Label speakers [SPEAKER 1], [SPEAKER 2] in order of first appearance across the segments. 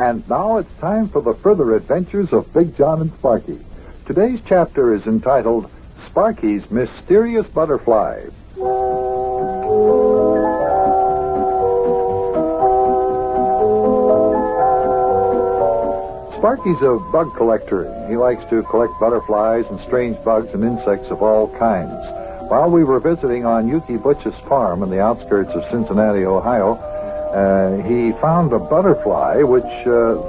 [SPEAKER 1] And now it's time for the further adventures of Big Jon and Sparkie. Today's chapter is entitled Sparkie's Mysterious Butterfly. Sparkie's a bug collector. He likes to collect butterflies and strange bugs and insects of all kinds. While we were visiting on Yuki Butch's farm in the outskirts of Cincinnati, Ohio, he found a butterfly which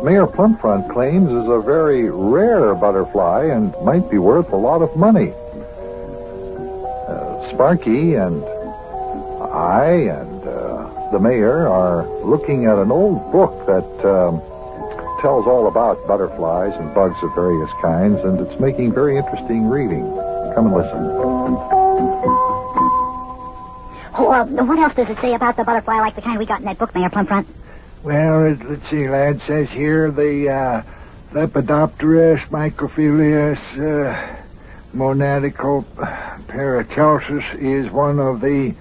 [SPEAKER 1] Mayor Plumfront claims is a very rare butterfly and might be worth a lot of money. Sparkie and I and the mayor are looking at an old book that tells all about butterflies and bugs of various kinds, and it's making very interesting reading. Come and listen.
[SPEAKER 2] What else does it say about the butterfly like the kind we got in that book, Mayor Plumfront?
[SPEAKER 3] Well, let's see, lad. It says here the Lepidopterus microphilius monadical parachelsis is one of the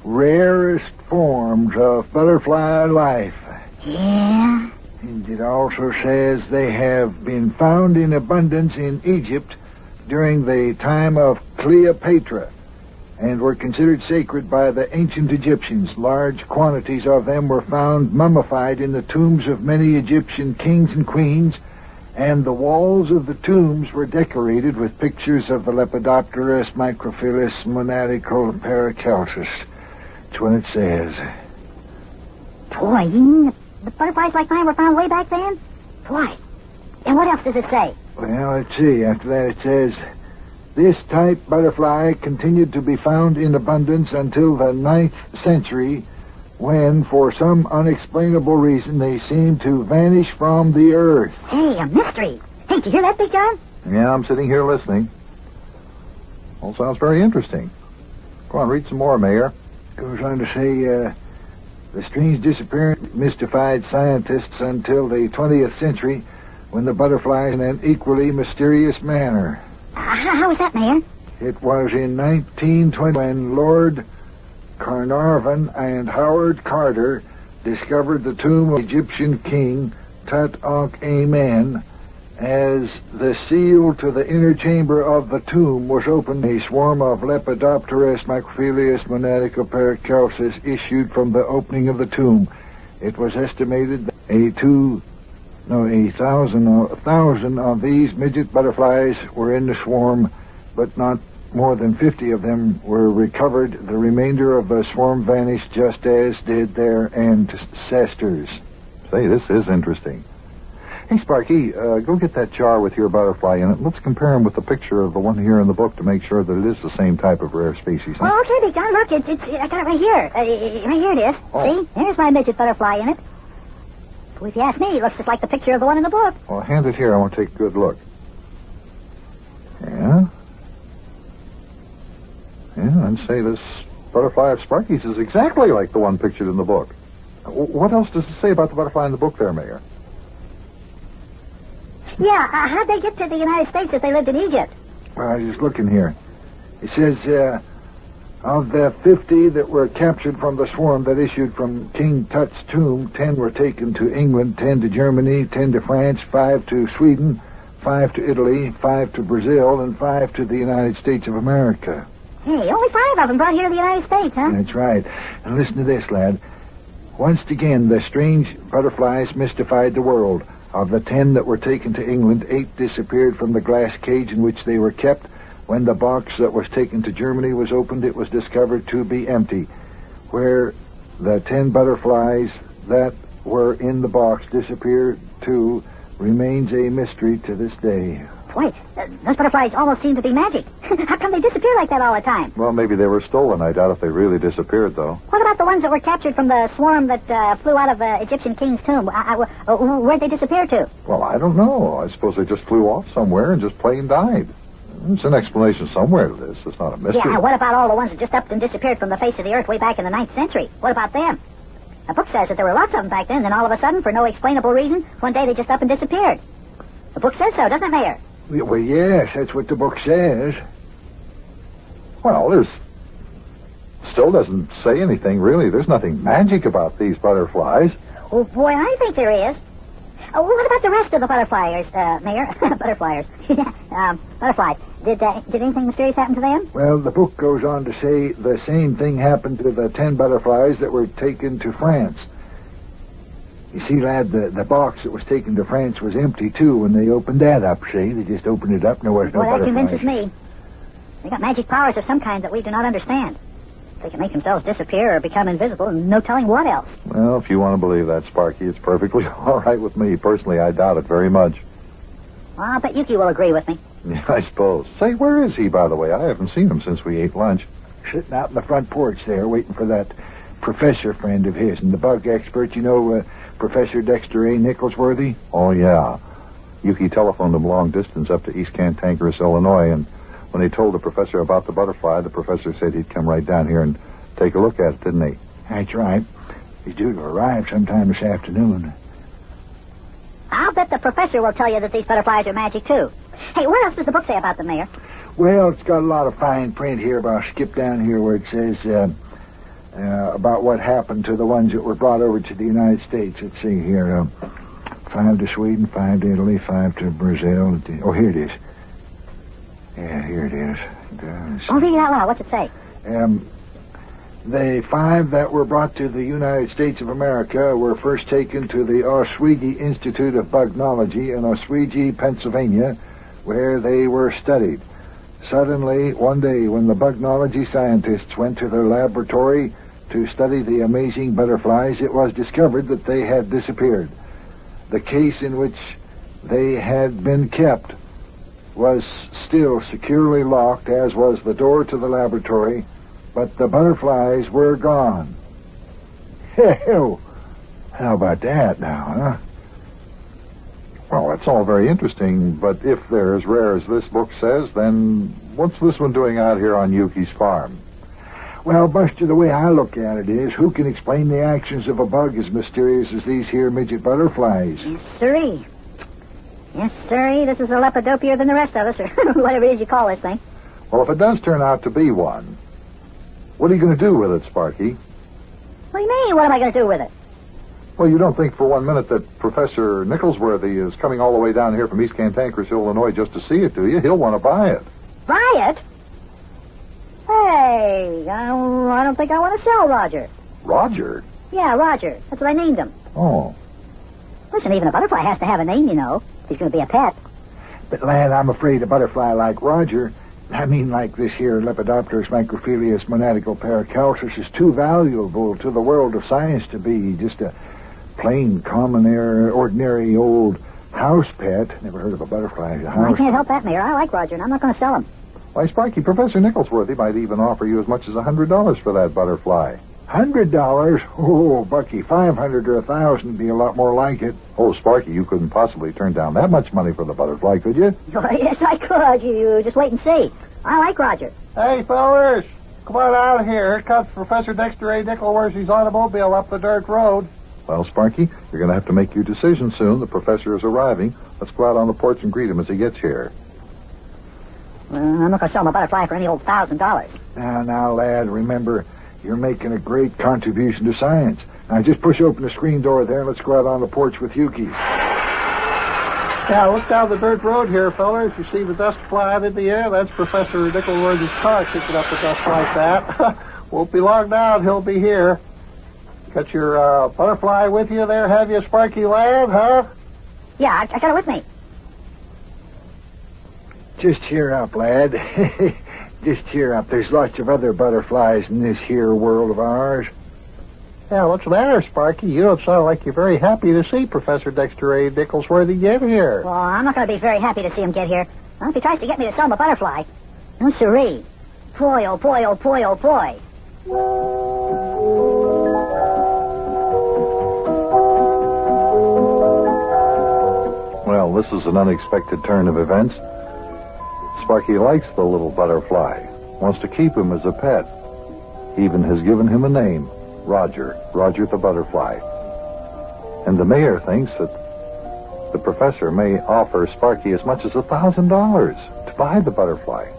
[SPEAKER 3] rarest forms of butterfly life.
[SPEAKER 2] Yeah?
[SPEAKER 3] And it also says they have been found in abundance in Egypt during the time of Cleopatra, and were considered sacred by the ancient Egyptians. Large quantities of them were found mummified in the tombs of many Egyptian kings and queens, and the walls of the tombs were decorated with pictures of the Lepidopterus microphilius monadical parachelsis. That's what it says.
[SPEAKER 2] Boy, you mean the butterflies like mine were found way back then? Boy. And what else does it say?
[SPEAKER 3] Well, let's see. After that it says, this type butterfly continued to be found in abundance until the 9th century, when, for some unexplainable reason, they seemed to vanish from the earth.
[SPEAKER 2] Hey, a mystery. Hey, did you hear that, Big John?
[SPEAKER 1] Yeah, I'm sitting here listening. All sounds very interesting. Go on, read some more, Mayor.
[SPEAKER 3] Goes on to say, the strange disappearance mystified scientists until the 20th century, when the butterfly in an equally mysterious manner.
[SPEAKER 2] How was that, Mayor?
[SPEAKER 3] It was in 1920 when Lord Carnarvon and Howard Carter discovered the tomb of Egyptian king Tut-Ankh-Amen. As the seal to the inner chamber of the tomb was opened, a swarm of Lepidopterus microphilius monadical parachelsis issued from the opening of the tomb. It was estimated that a thousand of these midget butterflies were in the swarm, but not more than 50 of them were recovered. The remainder of the swarm vanished just as did their ancestors.
[SPEAKER 1] Say, this is interesting. Hey, Sparkie, go get that jar with your butterfly in it. Let's compare them with the picture of the one here in the book to make sure that it is the same type of rare species. Huh?
[SPEAKER 2] Oh, okay, Big John. Look, I got it right here. Right here it is.
[SPEAKER 1] Oh.
[SPEAKER 2] See? There's my midget butterfly in it. Well, if you ask me, it looks just like the picture of the one in the book.
[SPEAKER 1] Well, hand it here. I want to take a good look. Yeah? Yeah, I'd say this butterfly of Sparkie's is exactly like the one pictured in the book. What else does it say about the butterfly in the book there, Mayor?
[SPEAKER 2] Yeah, how'd they get to the United States if they lived in Egypt?
[SPEAKER 3] Well, I was just looking here. It says, of the 50 that were captured from the swarm that issued from King Tut's tomb, 10 were taken to England, 10 to Germany, 10 to France, 5 to Sweden, 5 to Italy, 5 to Brazil, and 5 to the United States of America.
[SPEAKER 2] Hey, only 5 of them brought here to the United States, huh?
[SPEAKER 3] That's right. And listen to this, lad. Once again, the strange butterflies mystified the world. Of the 10 that were taken to England, 8 disappeared from the glass cage in which they were kept. When the box that was taken to Germany was opened, it was discovered to be empty. Where the 10 butterflies that were in the box disappeared to remains a mystery to this day.
[SPEAKER 2] Boy, those butterflies almost seem to be magic. How come they disappear like that all the time?
[SPEAKER 1] Well, maybe they were stolen. I doubt if they really disappeared, though.
[SPEAKER 2] What about the ones that were captured from the swarm that flew out of the Egyptian king's tomb? Where'd they disappear to?
[SPEAKER 1] Well, I don't know. I suppose they just flew off somewhere and just plain died. There's an explanation somewhere to this. It's not a mystery.
[SPEAKER 2] Yeah, what about all the ones that just up and disappeared from the face of the earth way back in the 9th century? What about them? The book says that there were lots of them back then, and all of a sudden, for no explainable reason, one day they just up and disappeared. The book says so, doesn't it, Mayor?
[SPEAKER 3] Well, yes, that's what the book says.
[SPEAKER 1] Well, there's still doesn't say anything, really. There's nothing magic about these butterflies.
[SPEAKER 2] Oh, boy, I think there is. Oh, what about the rest of the butterflies, Mayor? Butterflies. Butterflies. Did anything mysterious happen to them?
[SPEAKER 3] Well, the book goes on to say the same thing happened to the 10 butterflies that were taken to France. You see, lad, the box that was taken to France was empty, too, when they opened that up, see? They just opened it up and there was no butterflies.
[SPEAKER 2] Well, that convinces me. They got magic powers of some kind that we do not understand. They can make themselves disappear or become invisible and no telling what else.
[SPEAKER 1] Well, if you want to believe that, Sparky, it's perfectly all right with me. Personally, I doubt it very much.
[SPEAKER 2] Well, I'll bet Yuki will agree with me.
[SPEAKER 1] Yeah, I suppose. Say, where is he, by the way? I haven't seen him since we ate lunch.
[SPEAKER 3] Sitting out in the front porch there, waiting for that professor friend of his. And the bug expert, you know, Professor Dexter A. Nicholsworthy?
[SPEAKER 1] Oh, yeah. Yuki telephoned him long distance up to East Cantankerous, Illinois, and when he told the professor about the butterfly, the professor said he'd come right down here and take a look at it, didn't he?
[SPEAKER 3] That's right. He's due to arrive sometime this afternoon.
[SPEAKER 2] I'll bet the professor will tell you that these butterflies are magic, too. Hey, what else does the book say about them, Mayor?
[SPEAKER 3] Well, it's got a lot of fine print here, but I'll skip down here where it says about what happened to the ones that were brought over to the United States. Let's see here. 5 to Sweden, 5 to Italy, 5 to Brazil. Oh, here it is. Yeah, here it is.
[SPEAKER 2] Oh, read it out loud. What's it say?
[SPEAKER 3] The 5 that were brought to the United States of America were first taken to the Oswego Institute of Bugnology in Oswego, Pennsylvania, where they were studied. Suddenly, one day, when the bugnology scientists went to their laboratory to study the amazing butterflies, it was discovered that they had disappeared. The case in which they had been kept was still securely locked, as was the door to the laboratory, but the butterflies were gone. Hell, how about that now, huh?
[SPEAKER 1] Well, that's all very interesting, but if they're as rare as this book says, then what's this one doing out here on Yuki's farm?
[SPEAKER 3] Well, Buster, the way I look at it is, who can explain the actions of a bug as mysterious as these here midget butterflies?
[SPEAKER 2] Yes, sirree. Yes, sirree. This is a lepidopier than the rest of us, or whatever it is you call this thing.
[SPEAKER 1] Well, if it does turn out to be one, what are you going to do with it, Sparky?
[SPEAKER 2] What do you mean, what am I going to do with it?
[SPEAKER 1] Well, you don't think for 1 minute that Professor Nicholsworthy is coming all the way down here from East Cantankerous, Illinois, just to see it, do you? He'll want to buy it.
[SPEAKER 2] Buy it? Hey, I don't think I want to sell Roger.
[SPEAKER 1] Roger?
[SPEAKER 2] Yeah, Roger. That's what I named him.
[SPEAKER 1] Oh.
[SPEAKER 2] Listen, even a butterfly has to have a name, you know. If he's going to be a pet.
[SPEAKER 3] But, lad, I'm afraid a butterfly like Roger, I mean like this here Lepidopterus microphilius monadical paracalcis, is too valuable to the world of science to be just a plain, common, ordinary old house pet. Never heard of a butterfly as a house.
[SPEAKER 2] I can't help that, Mayor. I like Roger, and I'm not going to sell him.
[SPEAKER 1] Why, Sparky, Professor Nicholsworthy might even offer you as much as $100 for that butterfly.
[SPEAKER 3] $100? Oh, Bucky, 500 or 1,000 would be a lot more like it.
[SPEAKER 1] Oh, Sparky, you couldn't possibly turn down that much money for the butterfly, could you?
[SPEAKER 2] Oh, yes, I could. You just wait and see. I like Roger.
[SPEAKER 4] Hey, fellas, come on out here. Here comes Professor Dexter A. Nicholsworthy's automobile up the dirt road.
[SPEAKER 1] Well, Sparky, you're going to have to make your decision soon. The professor is arriving. Let's go out on the porch and greet him as he gets here.
[SPEAKER 2] I'm not going to sell him a butterfly for any old $1,000.
[SPEAKER 3] Now, lad, remember, you're making a great contribution to science. Now, just push open the screen door there and let's go out on the porch with Yuki.
[SPEAKER 4] Yeah, look down the dirt road here, fellas. You see the dust flying in the air? That's Professor Nicholsworthy's car kicking up the dust like that. Won't be long now, he'll be here. Got your butterfly with you there, have you, Sparky lad, huh?
[SPEAKER 2] Yeah, I got it with me.
[SPEAKER 3] Just cheer up, lad. Just cheer up. There's lots of other butterflies in this here world of ours.
[SPEAKER 4] Yeah, what's the matter, Sparky? You don't sound like you're very happy to see Professor Dexter A. Nicholsworthy get here.
[SPEAKER 2] Well, I'm not going to be very happy to see him get here. Well, if he tries to get me to sell him a butterfly. No, siree. Boy, oh boy, oh boy, oh boy.
[SPEAKER 1] Well, this is an unexpected turn of events. Sparky likes the little butterfly, wants to keep him as a pet. He even has given him a name, Roger the butterfly. And the mayor thinks that the professor may offer Sparky as much as $1,000 to buy the butterfly.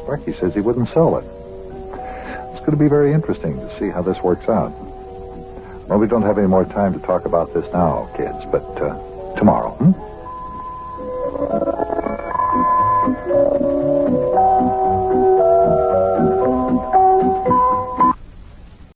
[SPEAKER 1] Sparky says he wouldn't sell it. It's going to be very interesting to see how this works out. Well, we don't have any more time to talk about this now, kids, but tomorrow.